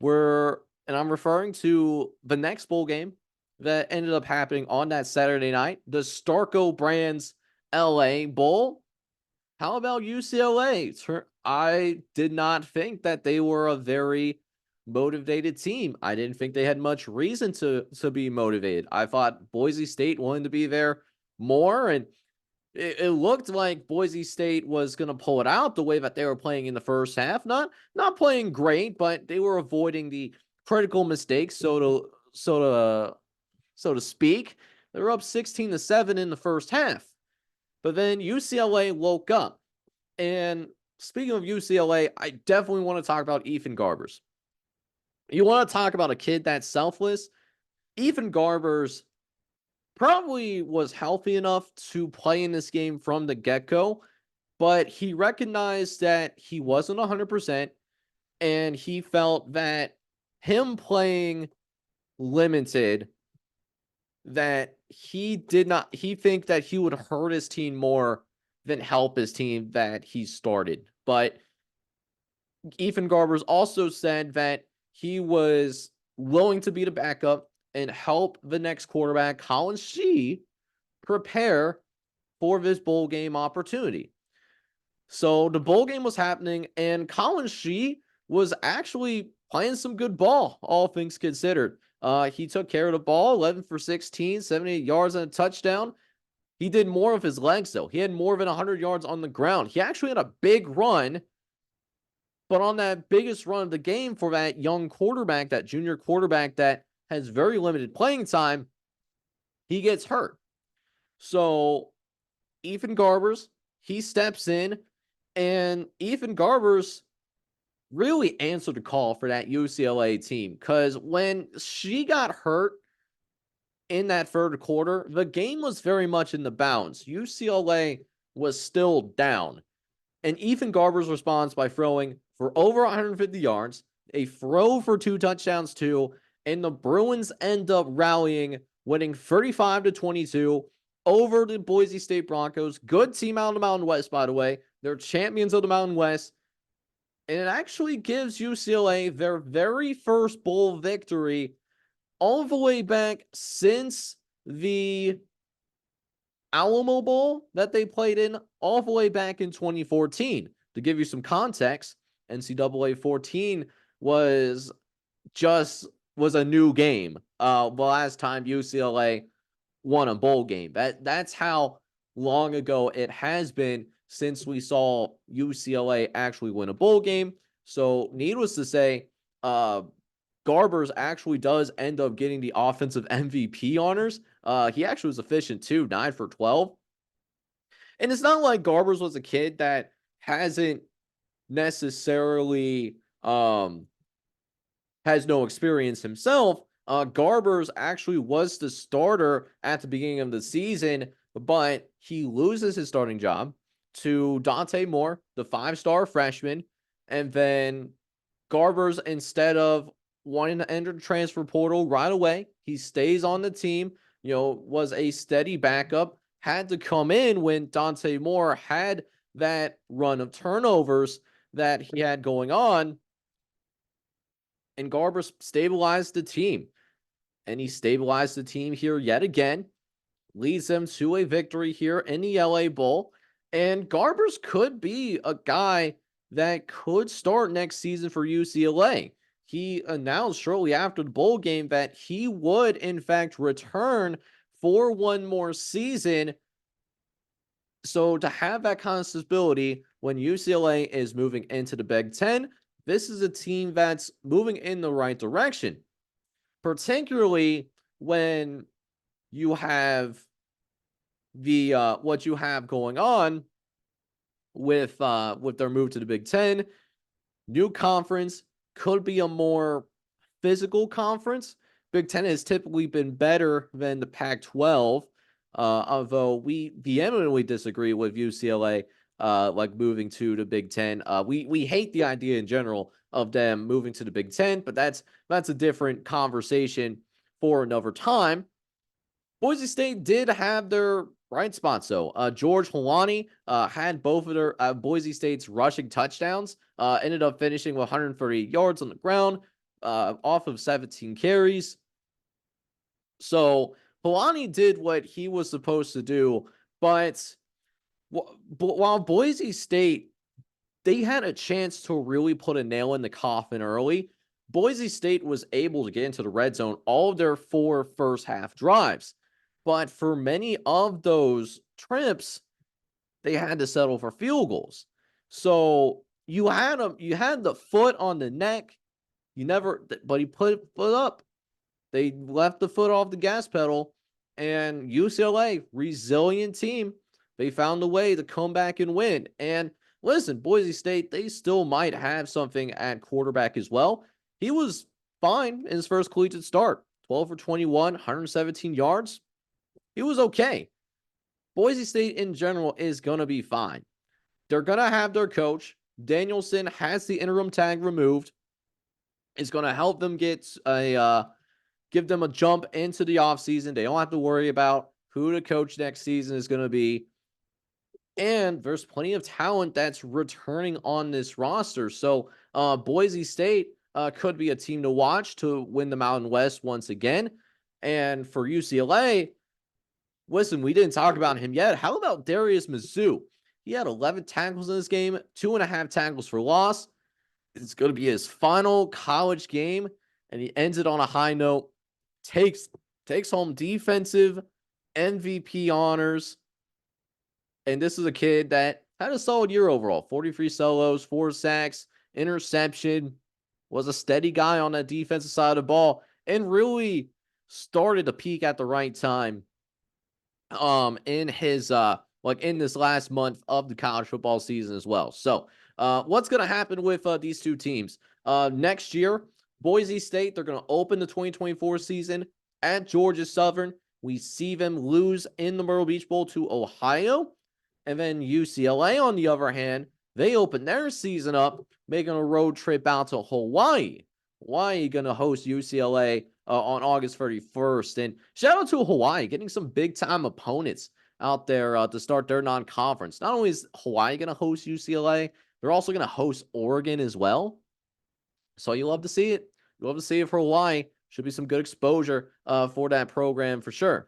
And I'm referring to the next bowl game that ended up happening on that Saturday night, the Starco Brands LA Bowl. How about UCLA? I did not think that they were a very motivated team. I didn't think they had much reason to be motivated. I thought Boise State wanted to be there more, and it looked like Boise State was going to pull it out the way that they were playing in the first half. Not playing great, but they were avoiding the critical mistakes, so to speak. They were up 16-7 in the first half. But then UCLA woke up. And speaking of UCLA, I definitely want to talk about Ethan Garbers. You want to talk about a kid that's selfless? Ethan Garbers probably was healthy enough to play in this game from the get-go, but he recognized that he wasn't 100%, and he felt that him playing limited, that he think that he would hurt his team more than help his team that he started. But Ethan Garbers also said that he was willing to be the backup and help the next quarterback, Colin Shee, prepare for this bowl game opportunity. So the bowl game was happening, and Colin Shee was actually playing some good ball, all things considered. He took care of the ball, 11 for 16, 78 yards and a touchdown. He did more of his legs, though. He had more than 100 yards on the ground. He actually had a big run, but on that biggest run of the game for that young quarterback, that junior quarterback that has very limited playing time, he gets hurt. So Ethan Garbers, he steps in, and Ethan Garbers really answered the call for that UCLA team, because when she got hurt in that third quarter, the game was very much in the bounds. UCLA was still down. And Ethan Garbers responds by throwing for over 150 yards, a throw for 2 touchdowns too, and the Bruins end up rallying, winning 35-22 over the Boise State Broncos. Good team out of the Mountain West, by the way. They're champions of the Mountain West. And it actually gives UCLA their very first bowl victory all the way back since the Alamo Bowl that they played in all the way back in 2014. To give you some context, NCAA 14 was a new game. The last time UCLA won a bowl game. That's how long ago it has been since we saw UCLA actually win a bowl game. So needless to say, Garbers actually does end up getting the offensive MVP honors. He actually was efficient too, 9 for 12. And it's not like Garbers was a kid that hasn't necessarily has no experience himself. Garbers actually was the starter at the beginning of the season, but he loses his starting job to Dante Moore, the 5-star freshman. And then Garbers, instead of wanting to enter the transfer portal right away, he stays on the team, was a steady backup, had to come in when Dante Moore had that run of turnovers that he had going on. And Garbers stabilized the team. And he stabilized the team here yet again, leads them to a victory here in the LA Bowl. And Garbers could be a guy that could start next season for UCLA. He announced shortly after the bowl game that he would, in fact, return for one more season. So to have that kind of stability when UCLA is moving into the Big Ten, this is a team that's moving in the right direction, particularly when you have the what you have going on with their move to the Big Ten. New conference, could be a more physical conference. Big Ten has typically been better than the Pac-12, although we vehemently disagree with UCLA like moving to the Big Ten. We hate the idea in general of them moving to the Big Ten, but that's a different conversation for another time. Boise State did have their bright spots, though. George Holani had both of their Boise State's rushing touchdowns. Ended up finishing with 138 yards on the ground, off of 17 carries. So Kalani did what he was supposed to do, but while Boise State, they had a chance to really put a nail in the coffin early. Boise State was able to get into the red zone all of their 4 first half drives. But for many of those trips, they had to settle for field goals. So you had the foot on the neck. You never, but he put foot up. They left the foot off the gas pedal, and UCLA, resilient team, they found a way to come back and win. And listen, Boise State, they still might have something at quarterback as well. He was fine in his first collegiate start, 12 for 21, 117 yards. He was okay. Boise State in general is going to be fine. They're going to have their coach. Danielson has the interim tag removed. It's going to help them give them a jump into the offseason. They don't have to worry about who the coach next season is going to be. And there's plenty of talent that's returning on this roster. So Boise State could be a team to watch to win the Mountain West once again. And for UCLA, listen, we didn't talk about him yet. How about Darius Mizzou? He had 11 tackles in this game, 2.5 tackles for loss. It's going to be his final college game, and he ends it on a high note. Takes home defensive MVP honors. And this is a kid that had a solid year overall. 43 solos, 4 sacks, interception, was a steady guy on that defensive side of the ball, and really started to peak at the right time in his in this last month of the college football season as well. So what's going to happen with these two teams next year? Boise State, they're going to open the 2024 season at Georgia Southern. We see them lose in the Myrtle Beach Bowl to Ohio. And then UCLA, on the other hand, they open their season up, making a road trip out to Hawaii. Hawaii going to host UCLA on August 31st. And shout out to Hawaii, getting some big-time opponents out there to start their non-conference. Not only is Hawaii going to host UCLA, they're also going to host Oregon as well. So you love to see it. You love to see it for Hawaii. Should be some good exposure for that program for sure.